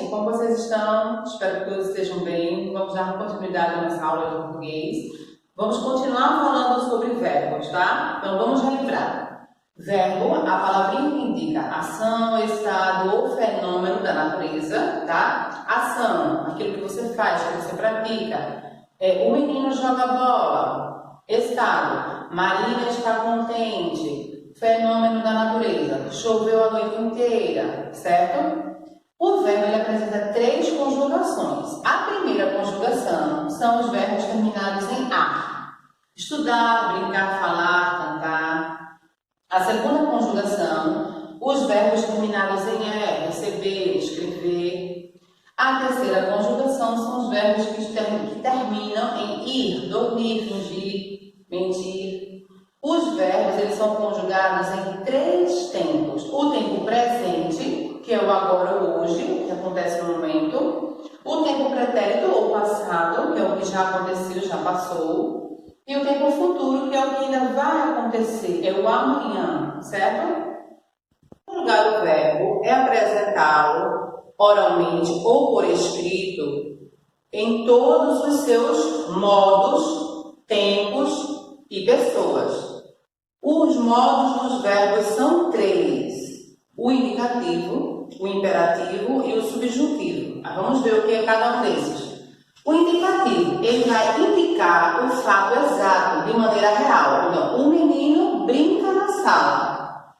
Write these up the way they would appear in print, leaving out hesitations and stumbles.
gente, como vocês estão? Espero que todos estejam bem. Vamos dar continuidade à nossa aula de português. Vamos continuar falando sobre verbos, tá? Então vamos relembrar. Verbo, a palavrinha que indica ação, estado ou fenômeno da natureza, tá? Ação, aquilo que você faz, que você pratica. O menino joga bola. Estado, Maria está contente. Fenômeno da natureza, choveu a noite inteira, certo? O verbo ele apresenta três conjugações. A primeira conjugação são os verbos terminados em A. Estudar, brincar, falar, cantar. A segunda conjugação, os verbos terminados em E. Receber, escrever. A terceira conjugação são os verbos que terminam em ir, dormir, fingir, mentir. Os verbos eles são conjugados em três tempos. O tempo presente, que é o agora ou hoje, que acontece no momento. O tempo pretérito ou passado, que é o que já aconteceu, já passou. E o tempo futuro, que é o que ainda vai acontecer, é o amanhã, certo? Conjugar o verbo é apresentá-lo oralmente ou por escrito em todos os seus modos, tempos e pessoas. Os modos dos verbos são três: o indicativo, o imperativo e o subjuntivo. Vamos ver o que é cada um desses. O indicativo, ele vai indicar o fato exato, de maneira real. Então, o menino brinca na sala.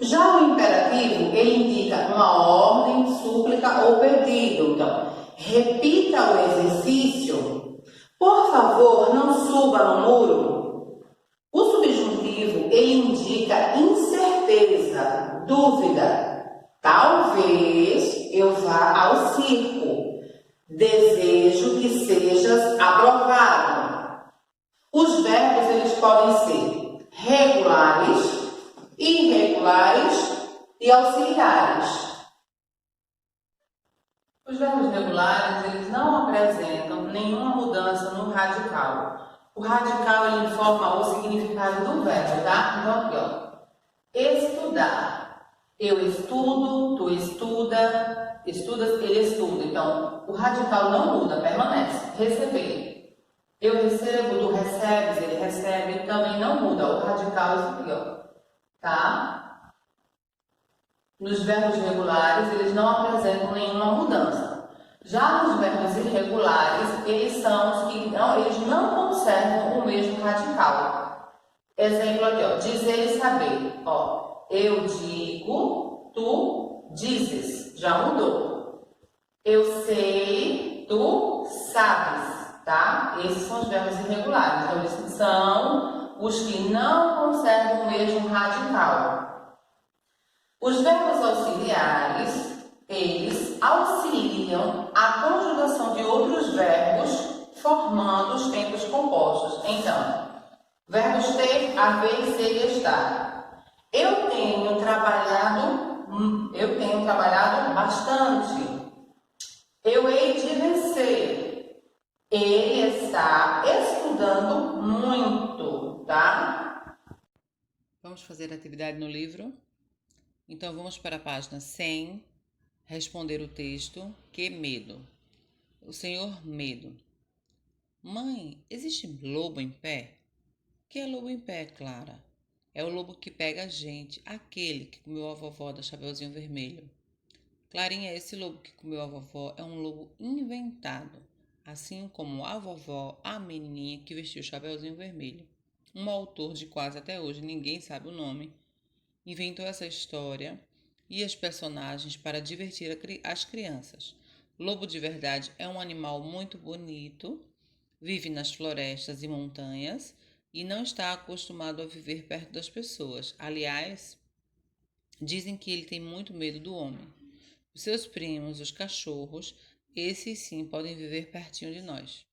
Já o imperativo, ele indica uma ordem, súplica ou pedido. Então, repita o exercício. Por favor, não suba no muro. O subjuntivo, ele indica incerteza, dúvida. Talvez eu vá ao circo. Desejo que sejas aprovado. Os verbos, eles podem ser regulares, irregulares e auxiliares. Os verbos regulares, eles não apresentam nenhuma mudança no radical. O radical, ele informa o significado do verbo, tá? Então, aqui, ó. Estudar. Eu estudo, tu estuda, estudas, ele estuda. Então, o radical não muda, permanece. Receber. Eu recebo, tu recebes, ele recebe, também não muda. O radical é aqui, ó. Tá? Nos verbos regulares, eles não apresentam nenhuma mudança. Já nos verbos irregulares, eles são os que eles não conservam o mesmo radical. Exemplo aqui, ó, dizer e saber. Ó, eu digo, tu dizes. Já mudou. Eu sei, tu sabes. Tá? Esses são os verbos irregulares. Então, eles são os que não conservam o mesmo radical. Os verbos auxiliares, eles auxiliam a conjugação de outros verbos, formando os tempos compostos. Então, verbos ter, haver, ser e estar. Eu tenho trabalhado bastante. Eu hei de vencer. Ele está estudando muito, tá? Vamos fazer atividade no livro? Então, vamos para a página 100, responder o texto, que medo? O senhor medo. Mãe, existe lobo em pé? Que é lobo em pé, Clara? É o lobo que pega a gente, aquele que comeu a vovó da Chapeuzinho Vermelho. Clarinha, esse lobo que comeu a vovó é um lobo inventado, assim como a vovó, a menininha que vestiu o Chapeuzinho Vermelho. Um autor de quase até hoje, ninguém sabe o nome, inventou essa história e os personagens para divertir as crianças. Lobo de verdade é um animal muito bonito, vive nas florestas e montanhas e não está acostumado a viver perto das pessoas. Aliás, dizem que ele tem muito medo do homem. Os seus primos, os cachorros, esses sim podem viver pertinho de nós.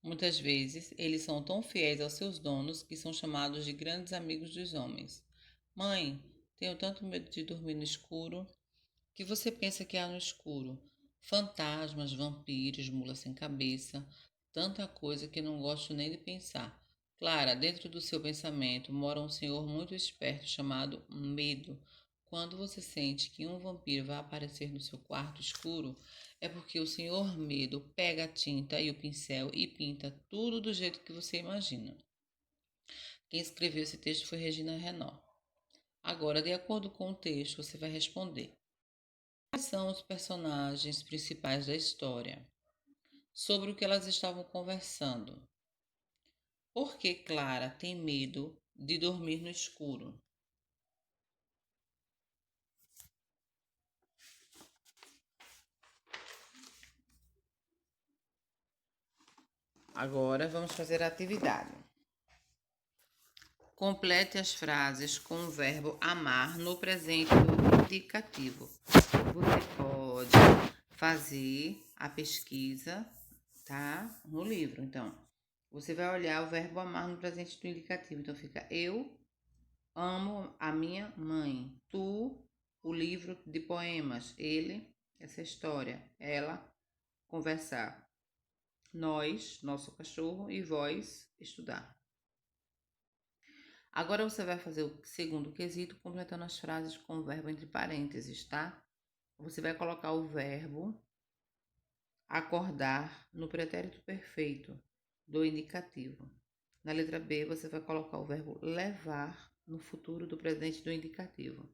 Muitas vezes, eles são tão fiéis aos seus donos que são chamados de grandes amigos dos homens. Mãe, tenho tanto medo de dormir no escuro. O que você pensa que há no escuro? Fantasmas, vampiros, mula sem cabeça, tanta coisa que não gosto nem de pensar. Clara, dentro do seu pensamento mora um senhor muito esperto chamado Medo. Quando você sente que um vampiro vai aparecer no seu quarto escuro, é porque o Senhor Medo pega a tinta e o pincel e pinta tudo do jeito que você imagina. Quem escreveu esse texto foi Regina Renault. Agora, de acordo com o texto, você vai responder: quais são os personagens principais da história? Sobre o que elas estavam conversando? Por que Clara tem medo de dormir no escuro? Agora vamos fazer a atividade. Complete as frases com o verbo amar no presente do indicativo. Você pode fazer a pesquisa, tá? No livro. Então, você vai olhar o verbo amar no presente do indicativo. Então, fica: eu amo a minha mãe. Tu, o livro de poemas. Ele, essa história. Ela, conversar. Nós, nosso cachorro. E vós, estudar. Agora você vai fazer o segundo quesito, completando as frases com o verbo entre parênteses, tá? Você vai colocar o verbo acordar no pretérito perfeito do indicativo. Na letra B, você vai colocar o verbo levar no futuro do presente do indicativo.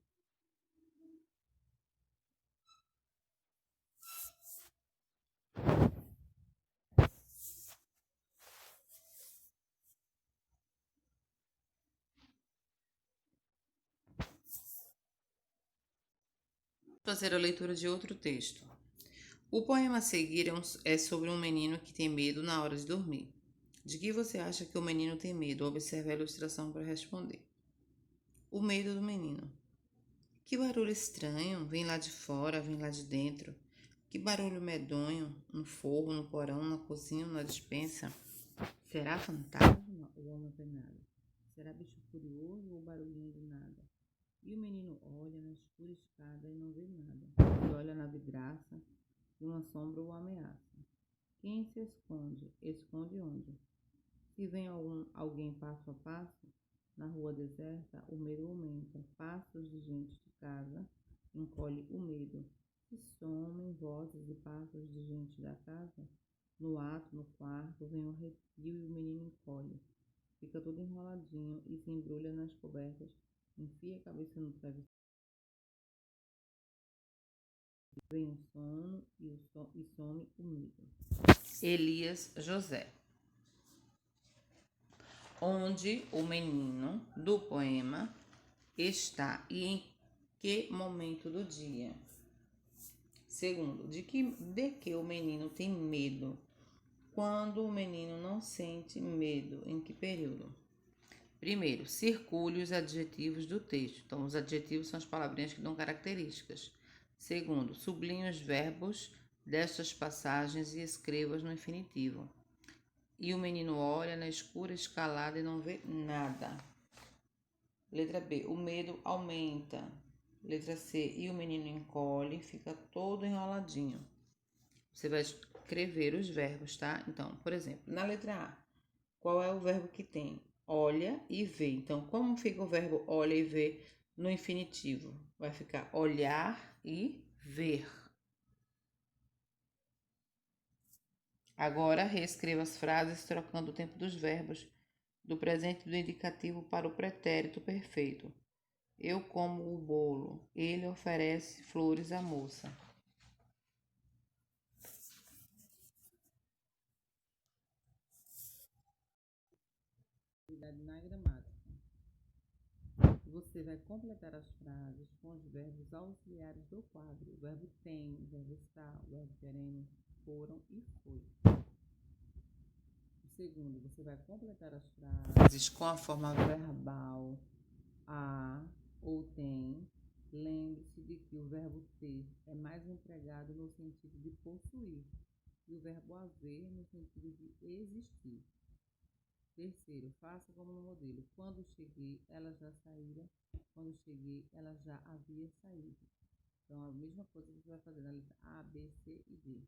Vamos fazer a leitura de outro texto. O poema a seguir é sobre um menino que tem medo na hora de dormir. De que você acha que o menino tem medo? Observe a ilustração para responder. O medo do menino. Que barulho estranho, vem lá de fora, vem lá de dentro. Que barulho medonho, no forro, no porão, na cozinha, na despensa. Será fantasma ou alma penada? Será bicho curioso ou barulhinho do nada? E o menino olha na escura escada e não vê nada. E olha na vidraça e uma sombra o ameaça. Quem se esconde? Esconde onde? Se vem alguém passo a passo, na rua deserta, o medo aumenta. Passos de gente de casa, encolhe o medo. Se somem vozes e passos de gente da casa, no ato, no quarto, vem um arrepio e o menino encolhe. Fica todo enroladinho e se embrulha nas cobertas, enfia a cabeça no travesseiro. Vem o sono e some o medo. Elias José. Onde o menino do poema está e em que momento do dia? Segundo, de que o menino tem medo? Quando o menino não sente medo, em que período? Primeiro, circule os adjetivos do texto. Então, os adjetivos são as palavrinhas que dão características. Segundo, sublinhe os verbos destas passagens e escreva-os no infinitivo. E o menino olha na escura escalada e não vê nada. Letra B, o medo aumenta. Letra C, e o menino encolhe, fica todo enroladinho. Você vai escrever os verbos, tá? Então, por exemplo, na letra A, qual é o verbo que tem? Olha e vê. Então, como fica o verbo olha e vê no infinitivo? Vai ficar olhar e ver. Agora, reescreva as frases trocando o tempo dos verbos do presente do indicativo para o pretérito perfeito. Eu como o bolo. Ele oferece flores à moça. Na gramática. Você vai completar as frases com os verbos auxiliares do quadro. O verbo tem, o verbo está, o verbo queremos, foram e foi. Segundo, você vai completar as frases com a forma verbal a ou tem. Lembre-se de que o verbo ter é mais empregado no sentido de possuir e o verbo haver no sentido de existir. Terceiro, faça como no modelo. Quando cheguei, ela já saíra. Quando cheguei, ela já havia saído. Então, a mesma coisa que você vai fazer na letra A, B, C e D.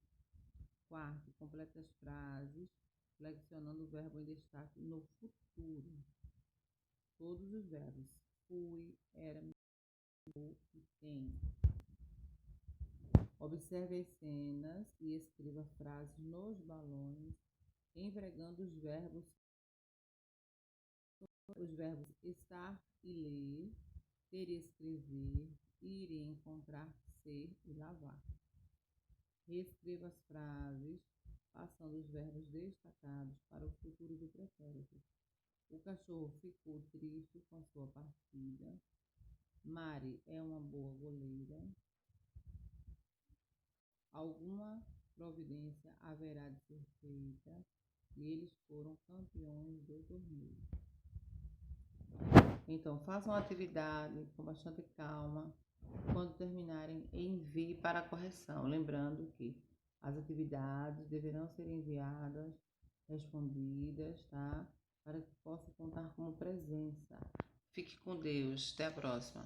Quarto, complete as frases, flexionando o verbo em destaque no futuro. Todos os verbos. Fui, era, tem. Observe as cenas e escreva frases nos balões, empregando os verbos estar e ler, ter e escrever, ir e encontrar, ser e lavar. Reescreva as frases, passando os verbos destacados para o futuro do pretérito. O cachorro ficou triste com sua partida. Mari é uma boa goleira. Alguma providência haverá de ser feita e eles foram campeões do torneio. Então, façam a atividade com bastante calma. Quando terminarem, envie para a correção. Lembrando que as atividades deverão ser enviadas, respondidas, tá? Para que possa contar como presença. Fique com Deus. Até a próxima.